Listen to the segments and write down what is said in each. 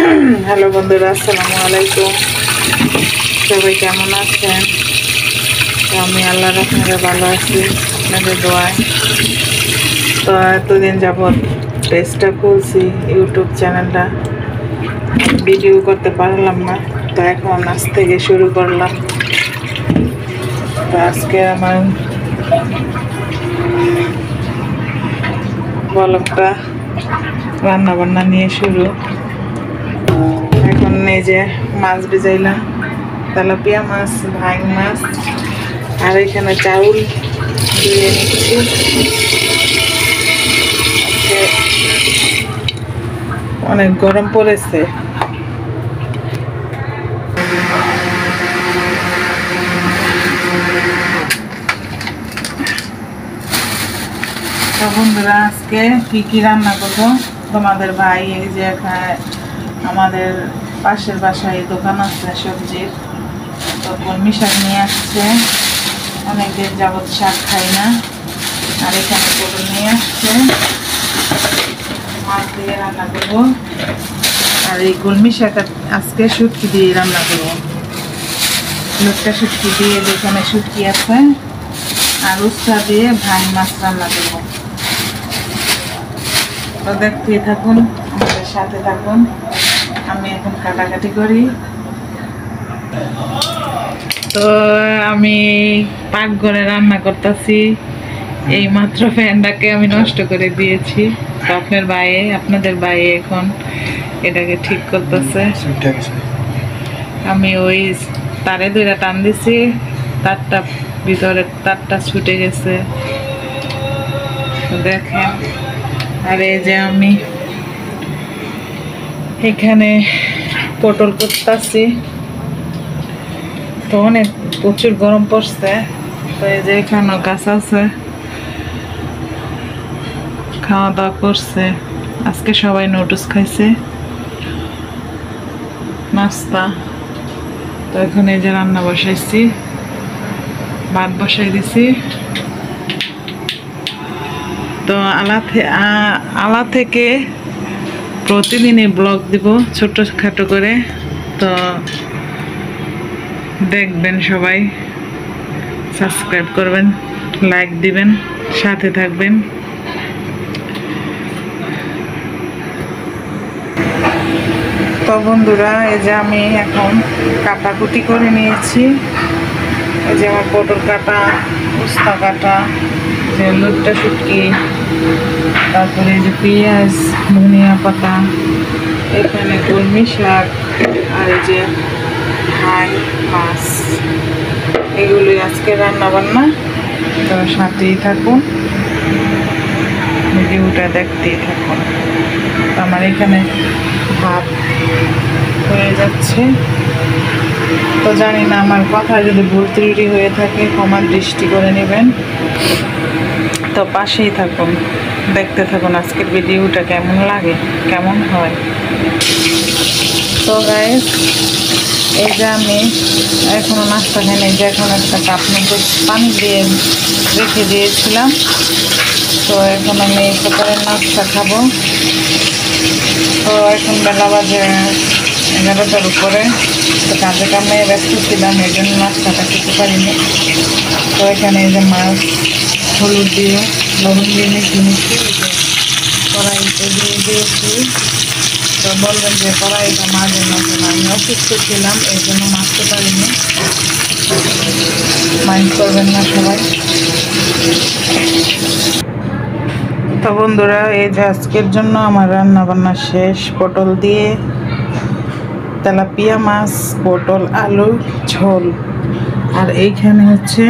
Hello বন্ধুরা, আসসালামু আলাইকুম। সবাই কেমন আছেন? তো আমি আল্লাহর রহমতে ভালো আছি, আপনাদের দোয়ায়। তো এতদিন যাবৎ পেজটা খুলছি, ইউটিউব চ্যানেলটা, ভিডিও করতে পারলাম না। তো এখন আজ থেকে শুরু করলাম। তো আজকে আমার ব্লগটা রান্না বান্না নিয়ে শুরু। এখন এই যে মাছ ভিজাইলাম, তেলাপিয়া মাছ, ভাং মাছ, আর এখানে চাউল দিয়ে নিচ্ছি। অনেক গরম পড়েছে। বন্ধুরা, আজকে কি রান্না করবো তোমাদের ভাই, এই যে আমাদের পাশের বাসায় দোকান আছে সবজির, তো কলমি শাক নিয়ে আসছে। অনেকদিন যাবৎ শাক খাই না। আর এখানে পটল নিয়ে আসছে, মাছ দিয়ে রান্না করবো। আর এই কলমি শাক আজকে শুটকি দিয়ে রান্না করবো। লোকটা শুটকি দিয়ে, এখানে শুটকি আছে, আর উস্তা দিয়ে ভাং মাছ রান্না করবো। তো দেখতেই থাকুন, আমাদের সাথে থাকুন। আমি এখন কাটাকাটি করি। তো আমি পাকঘরে রান্না করতেছি। এই মাত্র ফ্যানটাকে আমি নষ্ট করে দিয়েছি। তো আপনাদের ভাই এখন এটাকে ঠিক করতেছে। আমি ওই তারে দুইটা টান দিছি, তারটা ভিতরের তারটা ছুটে গেছে, দেখেন। আর এই যে আমি এখানে পটল করতেছি। তো অনেক প্রচুর গরম পড়ছে। তো এই যে এখানেও গাছ আছে, খাওয়া দাওয়া করছে। আজকে সবাই নুডলস খাইছে, নাস্তা। তো এখন এই যে রান্না বসাইছি, ভাত বসাই দিছি। তো আলা থেকে প্রতিদিনই ব্লগ দিব, ছোটখাটো করে। তো দেখবেন, সবাই সাবস্ক্রাইব করবেন, লাইক দিবেন, সাথে থাকবেন। তো বন্ধুরা, এই যে আমি এখন কাটাকুটি করে নিয়েছি। এই যে আমার পটল কাটা, উস্তা কাটা, যে লোকটা শুটকি, তারপরে এই যে পেঁয়াজ, ধনিয়া পাতা, এখানে কলমি শাক, আর এই যে ভাং মাছ, এগুলোই আজকে রান্না বান্না। তো সাথেই থাকুন, ভিডিওটা দেখতেই থাকুন। আমার এখানে ভাত হয়ে যাচ্ছে। তো জানি না, আমার কথা যদি ভুল ত্রুটি হয়ে থাকে ক্ষমা দৃষ্টি করে নেবেন। তো পাশেই থাকুন, দেখতে থাকুন আজকের ভিডিওটা কেমন লাগে, কেমন হয়। তো গাইস, এই যে আমি এখনো নাস্তা খাইনি, যে এখন একটা কাপ মতো পানি দিয়ে রেখে দিয়েছিলাম। তো এখন আমি সকালের নাস্তা খাবো। তো এখন বেলা বাজে 11টার উপরে। তো কাজে কামে ব্যস্ত ছিলাম, এই জন্য নাস্তাটা খেতে পারিনি। তো এখানে এই যে মাছ হলুদ দিয়ে, লবণ দিয়ে মেখে নিচ্ছি, কড়াইতে দিয়ে দিয়েছি। তো বলবেন যে কড়াইটা মাঝের মধ্যে না, আমি অসুস্থ ছিলাম, এই জন্য মাছতে পারিনি, মাইন্ড করবেন না সবাই। তো বন্ধুরা, এই যে আজকের জন্য আমার রান্না বান্না শেষ। পটল দিয়ে তেলাপিয়া মাছ, পটল আলু ঝোল, আর এইখানে হচ্ছে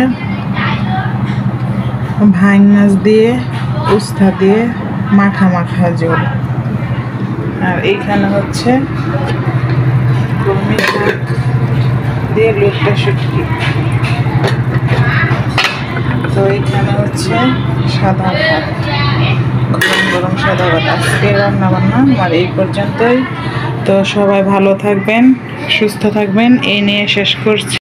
ভাং মাছ দিয়ে উস্তা দিয়ে মাখা মাখা ঝোল, আর এইখানে হচ্ছে কলমি শাক দিয়ে লোকটা শুটকি। তো এইখানে হচ্ছে সাদা ভাত, গরম গরম সাদা ভাত। আজকে রান্না বান্না আমার এই পর্যন্তই। তো সবাই ভালো থাকবেন, সুস্থ থাকবেন, এই নিয়ে শেষ করছি।